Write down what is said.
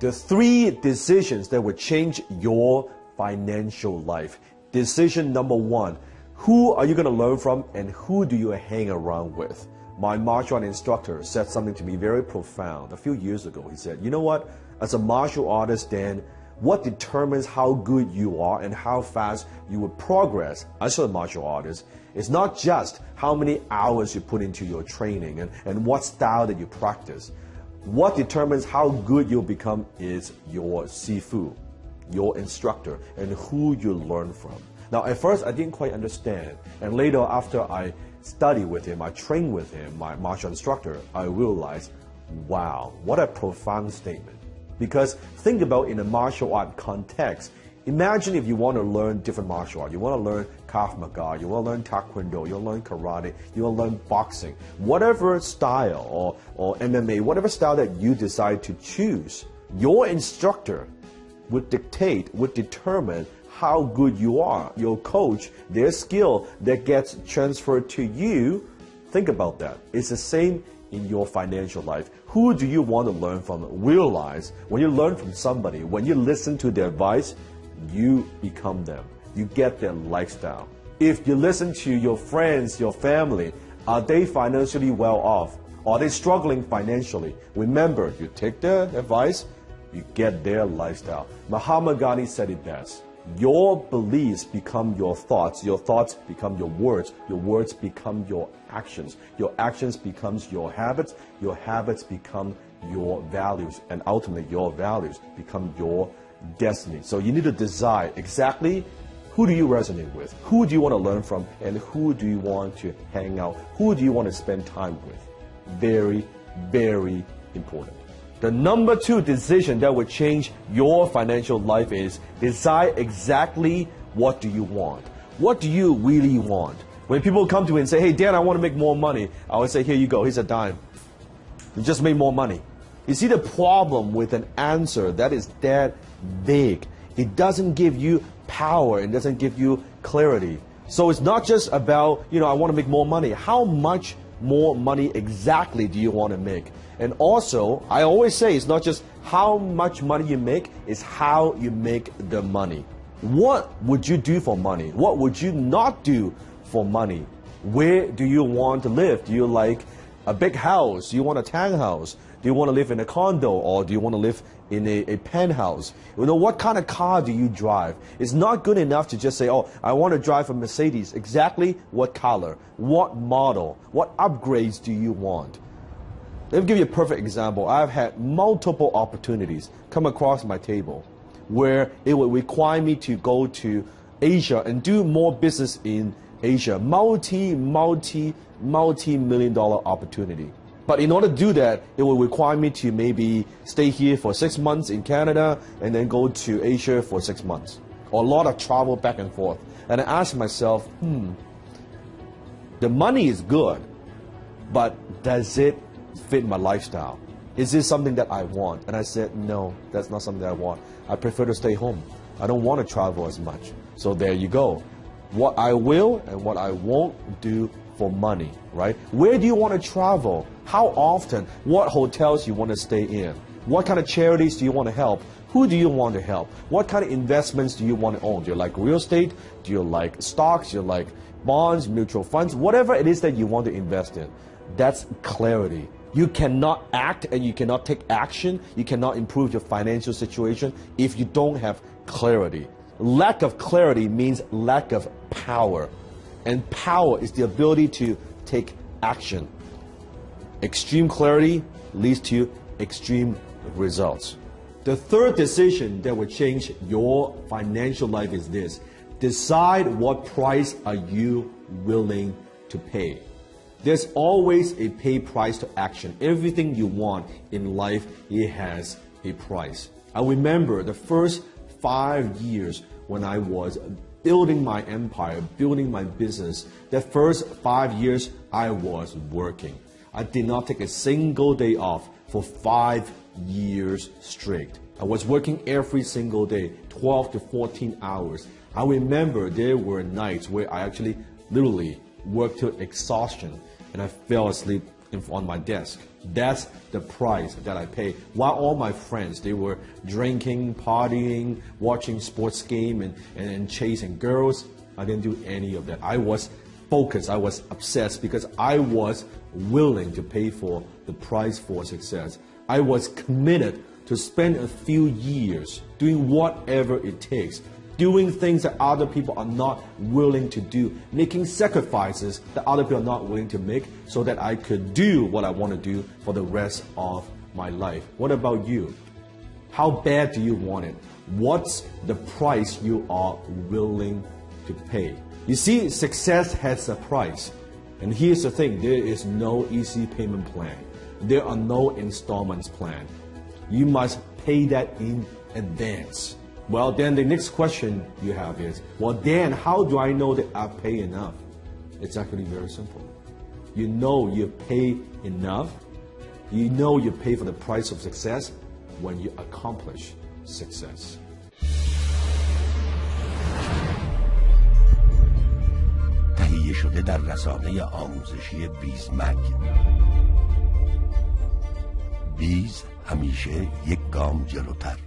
The 3 decisions that will change your financial life. Decision number 1, who are you going to learn from and who do you hang around with? My martial art instructor said something to me very profound a few years ago. He said, you know what, as a martial artist, Dan, what determines how good you are and how fast you will progress as a martial artist is not just how many hours you put into your training and what style that you practice. What determines how good you'll become is your sifu, your instructor, and who you learn from. Now, at first, I didn't quite understand. And later, after I studied with him, I trained with him, my martial instructor, I realized, wow, what a profound statement. Because think about in a martial art context, imagine if you want to learn different martial art. You want to learn Krav Maga, you want to learn Taekwondo, you want to learn Karate, you want to learn boxing. Whatever style or MMA, whatever style that you decide to choose, your instructor would dictate, would determine how good you are. Your coach, their skill that gets transferred to you, think about that. It's the same in your financial life. Who do you want to learn from? Realize when you learn from somebody, when you listen to their advice, you become them. You get their lifestyle. If you listen to your friends, your family, are they financially well off? Are they struggling financially? Remember, you take their advice, you get their lifestyle. Mahatma Gandhi said it best. Your beliefs become your thoughts become your words become your actions becomes your habits become your values, and ultimately your values become your destiny. So you need to decide exactly who do you resonate with, who do you want to learn from, and who do you want to hang out, who do you want to spend time with. Very, very important. The number 2 decision that will change your financial life is decide exactly what do you want. What do you really want? When people come to me and say, hey, Dan, I want to make more money, I always say, here you go, here's a dime. You just made more money. You see the problem with an answer that is that vague. It doesn't give you power. It doesn't give you clarity. So it's not just about, I want to make more money. How much more money exactly do you want to make? And also, I always say it's not just how much money you make, it's how you make the money. What would you do for money? What would you not do for money? Where do you want to live? Do you like a big house? Do you want a townhouse? Do you want to live in a condo, or do you want to live in a penthouse? What kind of car do you drive? It's not good enough to just say, oh, I want to drive a Mercedes. Exactly what color, what model, what upgrades do you want? Let me give you a perfect example. I've had multiple opportunities come across my table where it would require me to go to Asia and do more business in Asia. Multi-million dollar opportunity. But in order to do that, it will require me to maybe stay here for 6 months in Canada and then go to Asia for 6 months. Or a lot of travel back and forth. And I asked myself, the money is good, but does it fit my lifestyle? Is this something that I want? And I said, no, that's not something that I want. I prefer to stay home. I don't want to travel as much. So there you go. What I will and what I won't do for money, right? Where do you want to travel? How often? What hotels you want to stay in? What kind of charities do you want to help? Who do you want to help? What kind of investments do you want to own? Do you like real estate? Do you like stocks? Do you like bonds, mutual funds? Whatever it is that you want to invest in. That's clarity. You cannot act and you cannot take action. You cannot improve your financial situation if you don't have clarity. Lack of clarity means lack of power. And power is the ability to take action. Extreme clarity leads to extreme results. The third decision that will change your financial life is this. Decide what price are you willing to pay. There's always a pay price to action. Everything you want in life, it has a price. I remember the first 5 years when I was building my empire, building my business. The first 5 years I was working. I did not take a single day off for 5 years straight. I was working every single day, 12 to 14 hours. I remember there were nights where I actually literally worked to exhaustion and I fell asleep on my desk. That's the price that I pay. While all my friends, they were drinking, partying, watching sports game, and chasing girls, I didn't do any of that. I was focused, I was obsessed because I was willing to pay for the price for success. I was committed to spend a few years doing whatever it takes, doing things that other people are not willing to do, making sacrifices that other people are not willing to make so that I could do what I want to do for the rest of my life. What about you? How bad do you want it? What's the price you are willing to pay? You see, success has a price. And here's the thing, there is no easy payment plan. There are no installments plan. You must pay that in advance. Well, then the next question you have is, well, Dan, how do I know that I've paid enough? It's actually very simple. You know you've paid enough. You know you pay for the price of success when you accomplish success. تهیه شده در رسانه آموزشی بیز مگ. بیز همیشه یک گام جلوتر.